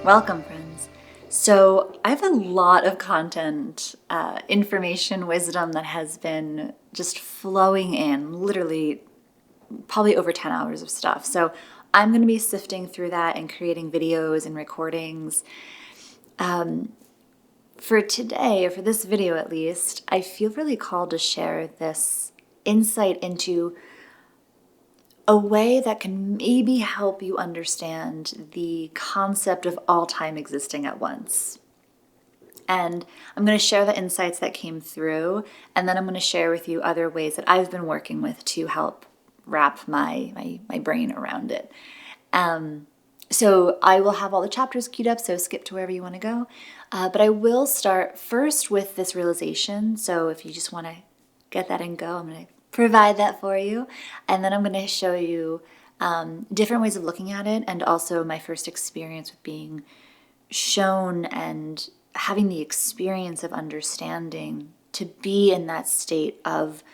Welcome, friends. So, I have a lot of content, information, wisdom that has been just flowing in, literally, probably over 10 hours of stuff. So, I'm going to be sifting through that and creating videos and recordings. For today, or for this video at least, I feel really called to share this insight into a way that can maybe help you understand the concept of all time existing at once. And I'm going to share the insights that came through, and then I'm going to share with you other ways that I've been working with to help wrap my brain around it. So I will have all the chapters queued up, so skip to wherever you want to go. But I will start first with this realization. So if you just want to get that and go, I'm going to provide that for you. And then I'm going to show you different ways of looking at it, and also my first experience with being shown and having the experience of understanding to be in that state of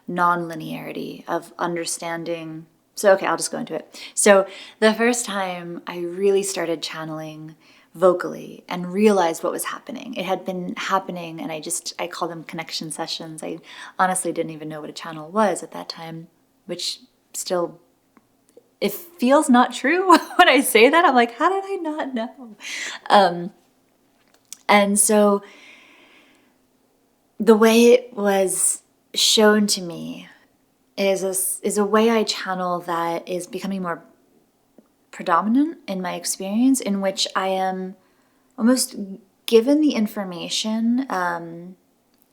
non-linearity, of understanding. So, okay, I'll just go into it. So the first time I really started channeling vocally and realized what was happening. It had been happening, and I call them connection sessions. I honestly didn't even know what a channel was at that time, which still, it feels not true when I say that. I'm like, how did I not know? And so the way it was shown to me is a way I channel that is becoming more predominant in my experience, in which I am almost given the information, and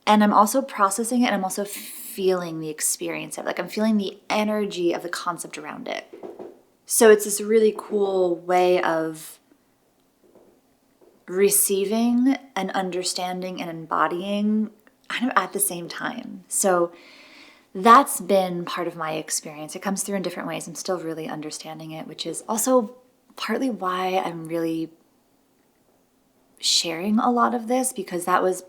I'm also processing it, and I'm also feeling the experience of it. Like, I'm feeling the energy of the concept around it. So it's this really cool way of receiving and understanding and embodying kind of at the same time. So that's been part of my experience. It comes through in different ways. I'm still really understanding it, which is also partly why I'm really sharing a lot of this, because that was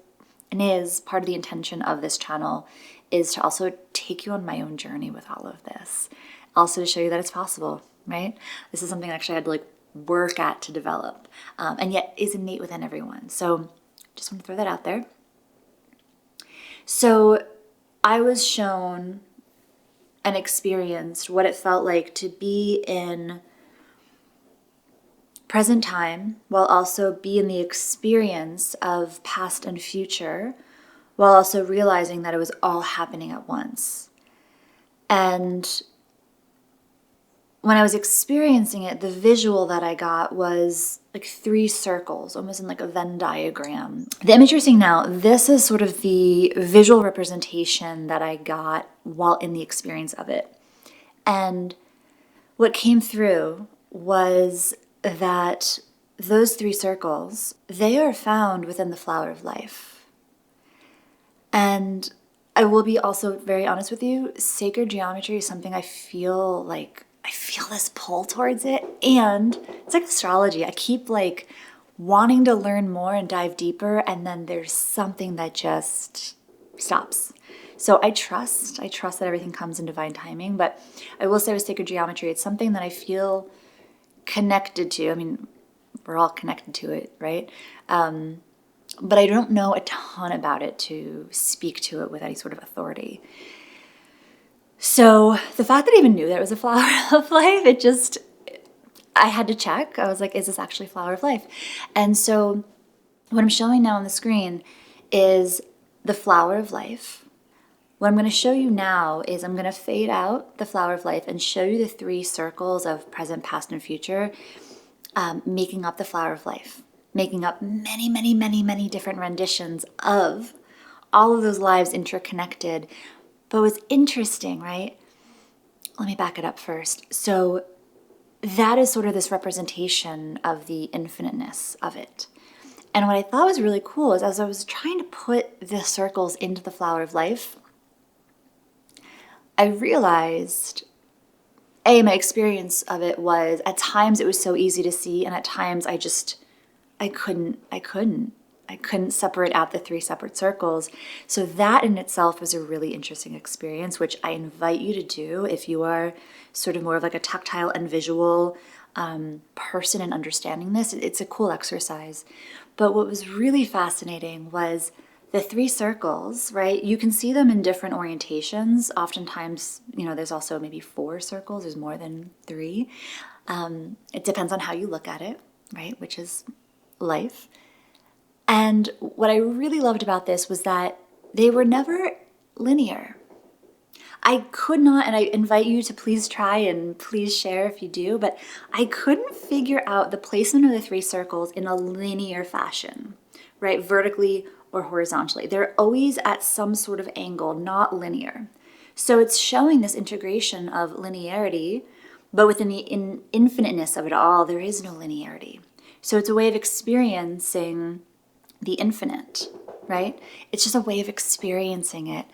and is part of the intention of this channel, is to also take you on my own journey with all of this. Also to show you that it's possible, right? This is something actually I had to work at to develop, and yet is innate within everyone. So just want to throw that out there. So I was shown and experienced what it felt like to be in present time while also be in the experience of past and future, while also realizing that it was all happening at once. And when I was experiencing it, the visual that I got was like 3 circles, almost in like a Venn diagram. The image you're seeing now, this is sort of the visual representation that I got while in the experience of it. And what came through was that those 3 circles, they are found within the flower of life. And I will be also very honest with you, sacred geometry is something I feel this pull towards it, and it's like astrology. I keep wanting to learn more and dive deeper, and then there's something that just stops. So I trust that everything comes in divine timing, but I will say with sacred geometry, it's something that I feel connected to. I mean, we're all connected to it, right? But I don't know a ton about it to speak to it with any sort of authority. So the fact that I even knew that it was a flower of life, I had to check. I was like, is this actually flower of life? And so what I'm showing now on the screen is the flower of life. What I'm going to show you now is I'm going to fade out the flower of life and show you the 3 circles of present, past, and future, making up the flower of life, making up many, many, many, many different renditions of all of those lives interconnected. But what's interesting, right? Let me back it up first. So that is sort of this representation of the infiniteness of it. And what I thought was really cool is, as I was trying to put the circles into the flower of life, I realized, my experience of it was, at times it was so easy to see, and at times I couldn't separate out the 3 separate circles. So that in itself was a really interesting experience, which I invite you to do if you are sort of more of like a tactile and visual person in understanding this. It's a cool exercise. But what was really fascinating was the 3 circles, right? You can see them in different orientations. Oftentimes, there's also maybe 4 circles. There's more than 3. It depends on how you look at it, right? Which is life. And what I really loved about this was that they were never linear. I could not, and I invite you to please try and please share if you do, but I couldn't figure out the placement of the 3 circles in a linear fashion, right? Vertically or horizontally. They're always at some sort of angle, not linear. So it's showing this integration of linearity, but within the infiniteness of it all, there is no linearity. So it's a way of experiencing the infinite, right? It's just a way of experiencing it.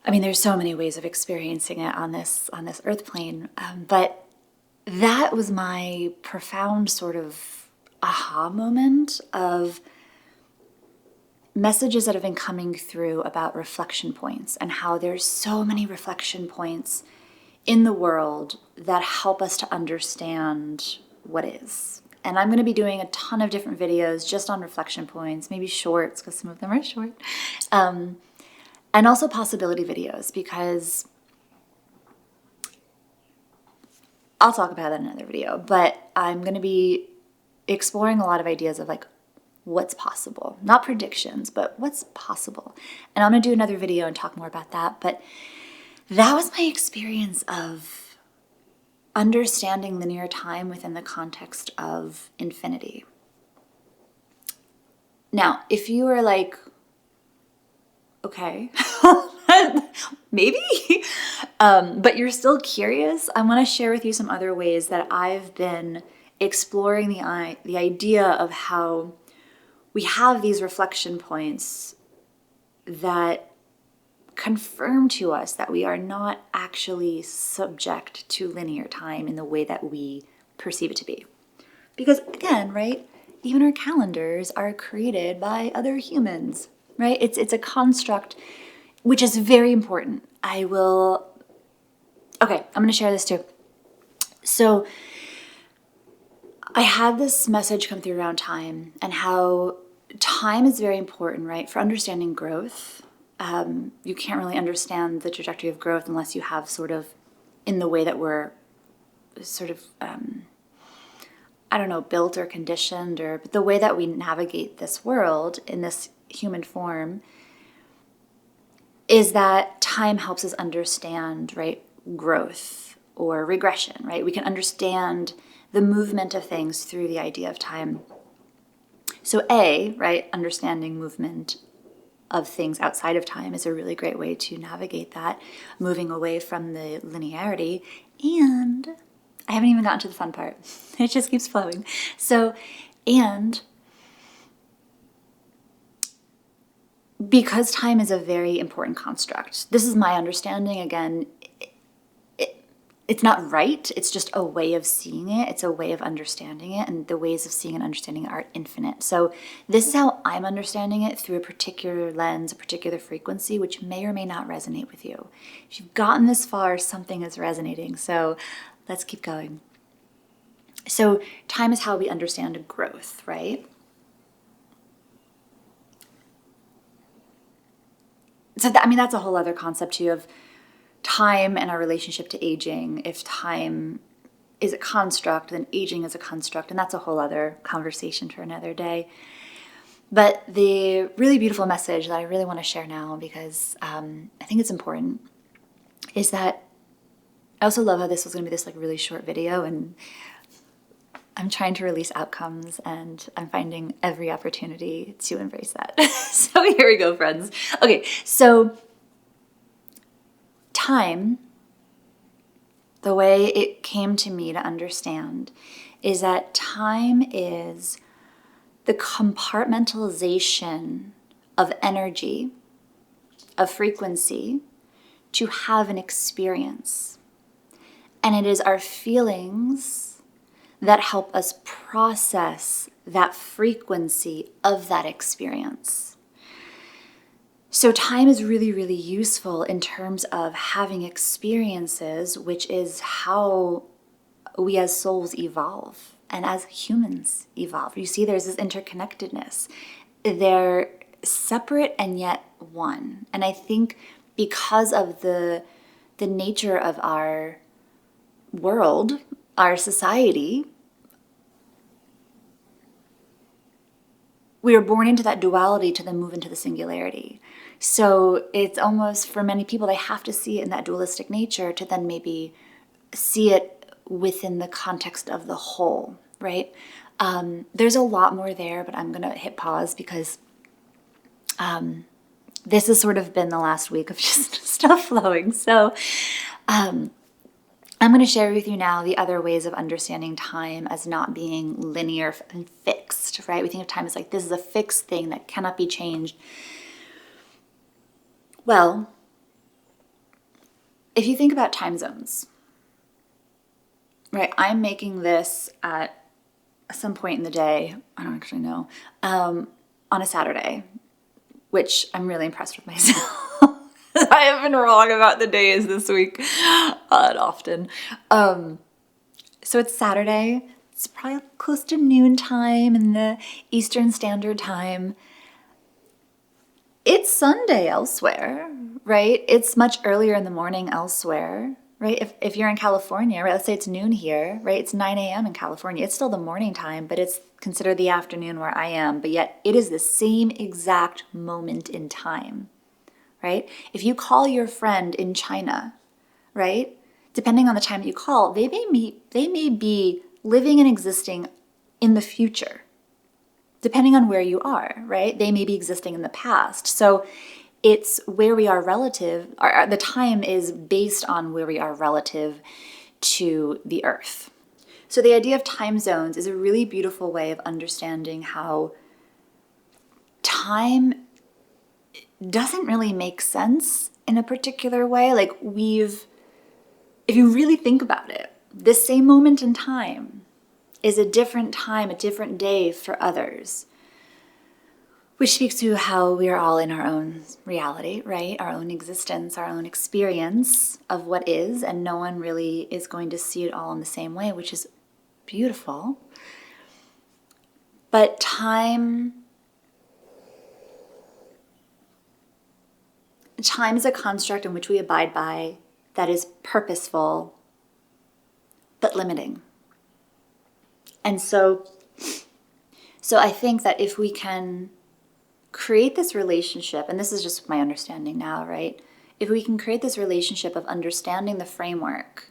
I mean, there's so many ways of experiencing it on this earth plane, but that was my profound sort of aha moment of messages that have been coming through about reflection points and how there's so many reflection points in the world that help us to understand what is. And I'm going to be doing a ton of different videos just on reflection points, maybe shorts because some of them are short. And also possibility videos, because I'll talk about that in another video, but I'm going to be exploring a lot of ideas of like what's possible, not predictions, but what's possible. And I'm going to do another video and talk more about that. But that was my experience of understanding linear time within the context of infinity. Now, if you are like, okay, maybe, but you're still curious, I want to share with you some other ways that I've been exploring the idea of how we have these reflection points that confirm to us that we are not actually subject to linear time in the way that we perceive it to be. Because again, right, even our calendars are created by other humans. Right? It's a construct, which is very important. I'm going to share this too. So I had this message come through around time and how time is very important, right? For understanding growth. You can't really understand the trajectory of growth unless you have sort of, in the way that we're sort of, built or conditioned, but the way that we navigate this world in this human form is that time helps us understand, right, growth or regression, right? We can understand the movement of things through the idea of time. So right, understanding movement of things outside of time is a really great way to navigate that, moving away from the linearity. And I haven't even gotten to the fun part. It just keeps flowing. So, and because time is a very important construct, this is my understanding. Again, it's not right. It's just a way of seeing it. It's a way of understanding it. And the ways of seeing and understanding it are infinite. So this is how I'm understanding it through a particular lens, a particular frequency, which may or may not resonate with you. If you've gotten this far, something is resonating. So let's keep going. So time is how we understand growth, right? So that's a whole other concept too of time and our relationship to aging. If time is a construct, then aging is a construct, and that's a whole other conversation for another day. But the really beautiful message that I really want to share now, because I think it's important, is that I also love how this was going to be this like really short video, and I'm trying to release outcomes, and I'm finding every opportunity to embrace that. So here we go, friends. Okay, so time, the way it came to me to understand, is that time is the compartmentalization of energy, of frequency, to have an experience. And it is our feelings that help us process that frequency of that experience. So time is really, really useful in terms of having experiences, which is how we as souls evolve and as humans evolve. You see, there's this interconnectedness. They're separate and yet one. And I think because of the nature of our world, our society, we are born into that duality to then move into the singularity. So it's almost, for many people, they have to see it in that dualistic nature to then maybe see it within the context of the whole, right? There's a lot more there, but I'm going to hit pause because this has sort of been the last week of just stuff flowing. So I'm going to share with you now the other ways of understanding time as not being linear and fixed, right? We think of time as like this is a fixed thing that cannot be changed. Well, if you think about time zones, right? I'm making this at some point in the day, I don't actually know, on a Saturday, which I'm really impressed with myself. I have been wrong about the days this week often. So it's Saturday. It's probably close to noontime in the Eastern Standard Time. It's Sunday elsewhere, right? It's much earlier in the morning elsewhere, right? If you're in California, right? Let's say it's noon here, right? It's 9 a.m. in California. It's still the morning time, but it's considered the afternoon where I am. But yet it is the same exact moment in time, right? If you call your friend in China, right? Depending on the time that you call, they may be living and existing in the future. Depending on where you are, right? They may be existing in the past. So it's where we are relative, the time is based on where we are relative to the earth. So the idea of time zones is a really beautiful way of understanding how time doesn't really make sense in a particular way. Like if you really think about it, this same moment in time is a different time, a different day for others, which speaks to how we are all in our own reality, right? Our own existence, our own experience of what is, and no one really is going to see it all in the same way, which is beautiful. But time is a construct in which we abide by that is purposeful, but limiting. And so I think that if we can create this relationship, and this is just my understanding now, right? If we can create this relationship of understanding the framework,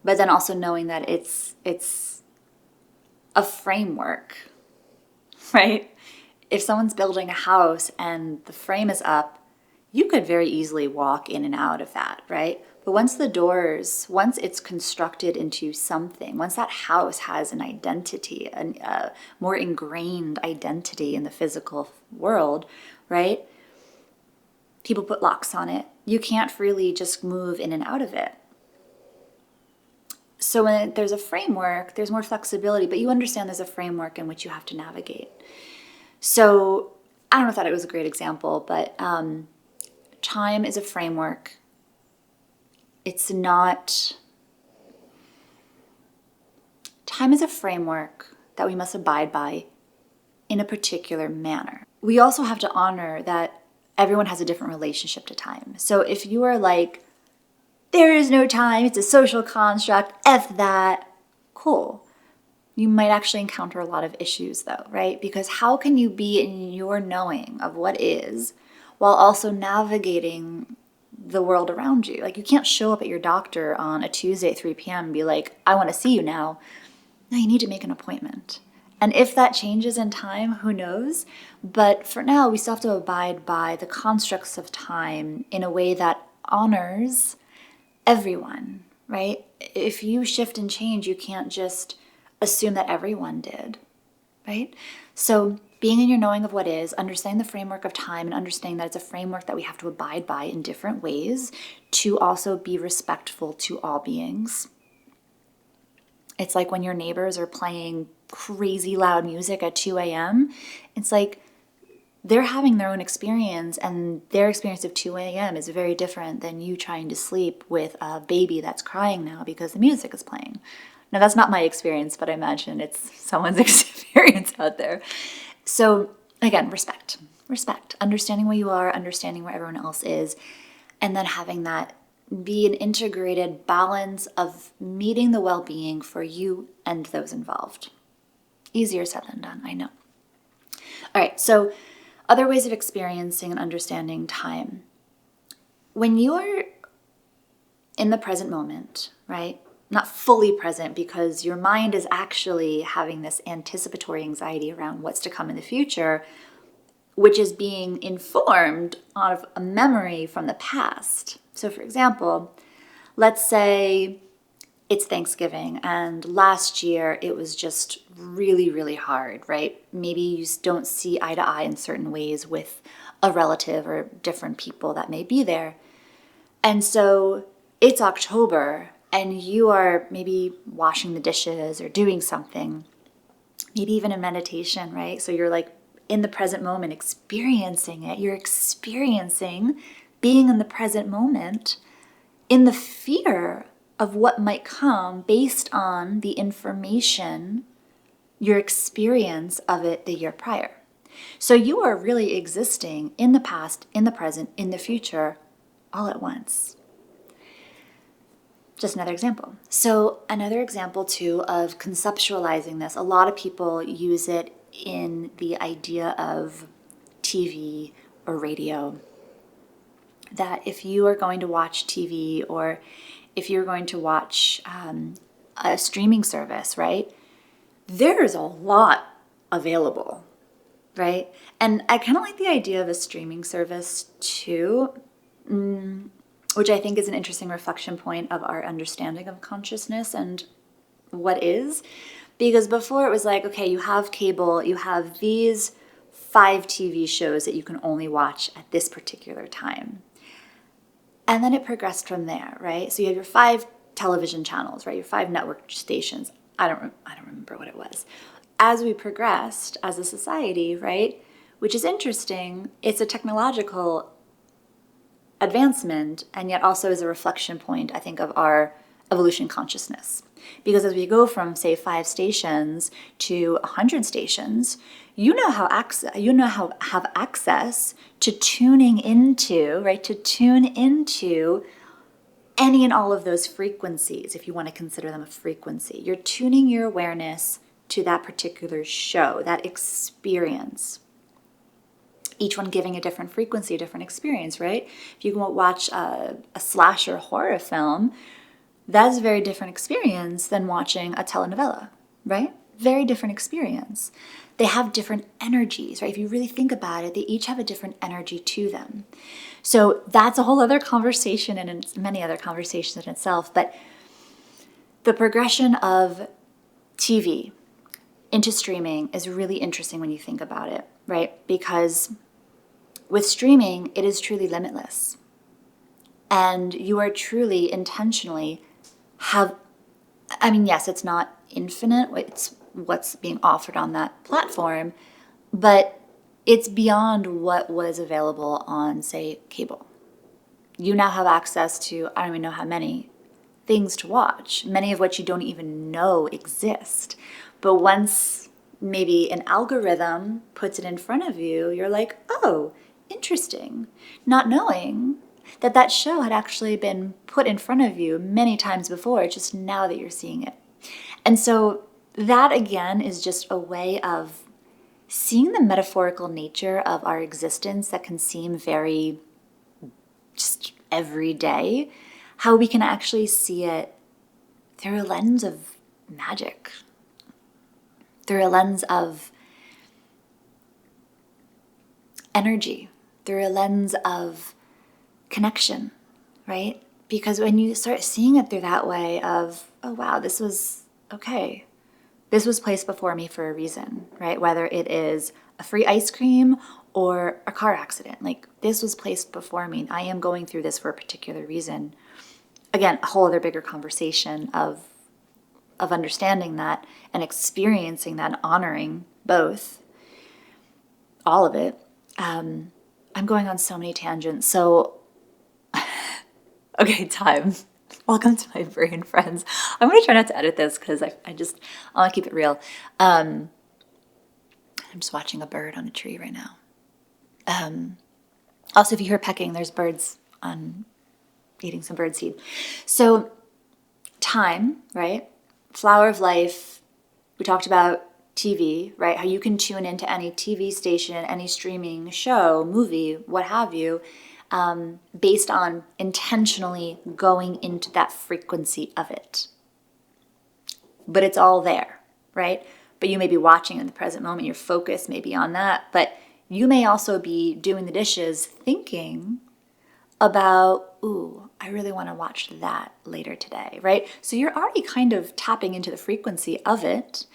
but then also knowing that it's a framework, right? If someone's building a house and the frame is up, you could very easily walk in and out of that, right? But once it's constructed into something, once that house has an identity, a more ingrained identity in the physical world, right? People put locks on it. You can't freely just move in and out of it. So when there's a framework, there's more flexibility, but you understand there's a framework in which you have to navigate. So I don't know if that it was a great example, but time is a framework. Time is a framework that we must abide by in a particular manner. We also have to honor that everyone has a different relationship to time. So if you are like, there is no time, it's a social construct, F that, cool. You might actually encounter a lot of issues though, right? Because how can you be in your knowing of what is while also navigating the world around you? Like you can't show up at your doctor on a Tuesday at 3 p.m. and be like, I want to see you now. No, you need to make an appointment. And if that changes in time, who knows? But for now, we still have to abide by the constructs of time in a way that honors everyone, right? If you shift and change, you can't just assume that everyone did, right? So being in your knowing of what is, understanding the framework of time and understanding that it's a framework that we have to abide by in different ways to also be respectful to all beings. It's like when your neighbors are playing crazy loud music at 2 a.m. It's like they're having their own experience, and their experience of 2 a.m. is very different than you trying to sleep with a baby that's crying now because the music is playing. Now, that's not my experience, but I imagine it's someone's experience out there. So, again, respect. Respect. Understanding where you are, understanding where everyone else is, and then having that be an integrated balance of meeting the well being for you and those involved. Easier said than done, I know. All right, so other ways of experiencing and understanding time. When you are in the present moment, right? Not fully present because your mind is actually having this anticipatory anxiety around what's to come in the future, which is being informed of a memory from the past. So, for example, let's say it's Thanksgiving and last year it was just really, really hard, right? Maybe you don't see eye to eye in certain ways with a relative or different people that may be there. And so it's October and you are maybe washing the dishes or doing something, maybe even in meditation, right? So you're like in the present moment, experiencing it. You're experiencing being in the present moment in the fear of what might come based on the information, your experience of it the year prior. So you are really existing in the past, in the present, in the future, all at once. Just another example. So another example too of conceptualizing this, a lot of people use it in the idea of TV or radio. That if you are going to watch TV or if you're going to watch a streaming service, right, there's a lot available, right? And I kind of like the idea of a streaming service too, which I think is an interesting reflection point of our understanding of consciousness and what is. Because before it was like, okay, you have cable, you have these 5 TV shows that you can only watch at this particular time. And then it progressed from there, right? So you have your 5 television channels, right? Your 5 network stations. I don't remember what it was. As we progressed as a society, right? Which is interesting. It's a technological advancement, and yet also is a reflection point, I think, of our evolution consciousness. Because as we go from, say, 5 stations to 100 stations, you now have access to tuning into, right? To tune into any and all of those frequencies, if you want to consider them a frequency. You're tuning your awareness to that particular show, that experience. Each one giving a different frequency, a different experience, right? If you can watch a slasher horror film, that's a very different experience than watching a telenovela, right? Very different experience. They have different energies, right? If you really think about it, they each have a different energy to them. So that's a whole other conversation and many other conversations in itself. But the progression of TV into streaming is really interesting when you think about it, right? Because with streaming, it is truly limitless. And you are truly intentionally yes, it's not infinite, it's what's being offered on that platform, but it's beyond what was available on, say, cable. You now have access to, I don't even know how many things to watch, many of which you don't even know exist. But once maybe an algorithm puts it in front of you, you're like, oh, interesting. Not knowing that show had actually been put in front of you many times before, just now that you're seeing it. And so that, again, is just a way of seeing the metaphorical nature of our existence that can seem very just everyday, how we can actually see it through a lens of magic, through a lens of energy, through a lens of connection, right? Because when you start seeing it through that way of, oh wow, this was okay. This was placed before me for a reason, right? Whether it is a free ice cream or a car accident, like this was placed before me. I am going through this for a particular reason. Again, a whole other bigger conversation of understanding that and experiencing that and honoring both, all of it. I'm going on so many tangents. So, okay, time. Welcome to my brain, friends. I'm going to try not to edit this because I want to keep it real. I'm just watching a bird on a tree right now. Also, if you hear pecking, there's birds on eating some birdseed. So, time, right? Flower of life. We talked about TV, right? How you can tune into any TV station, any streaming show, movie, what have you, based on intentionally going into that frequency of it. But it's all there, right? But you may be watching in the present moment, your focus may be on that, but you may also be doing the dishes thinking about, ooh, I really want to watch that later today, right? So you're already kind of tapping into the frequency of it.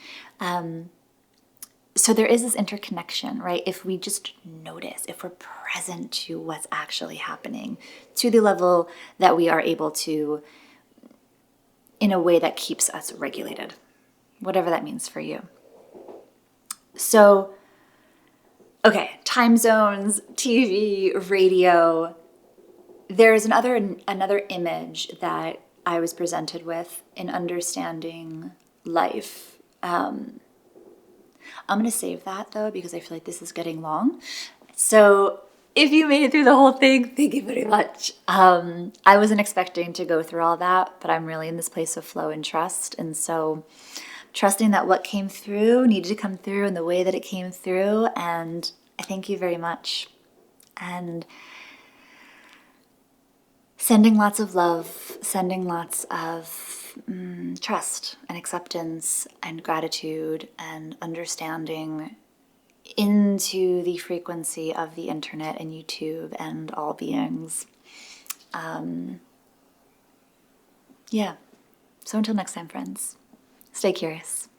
So there is this interconnection, right? If we just notice, if we're present to what's actually happening to the level that we are able to, in a way that keeps us regulated, whatever that means for you. So, okay, time zones, TV, radio. There's another image that I was presented with in understanding life. I'm going to save that though, because I feel like this is getting long. So if you made it through the whole thing, thank you very much. I wasn't expecting to go through all that, but I'm really in this place of flow and trust. And so trusting that what came through needed to come through in the way that it came through. And I thank you very much. And sending lots of love, sending lots of trust and acceptance and gratitude and understanding into the frequency of the internet and YouTube and all beings. Yeah. So until next time, friends, stay curious.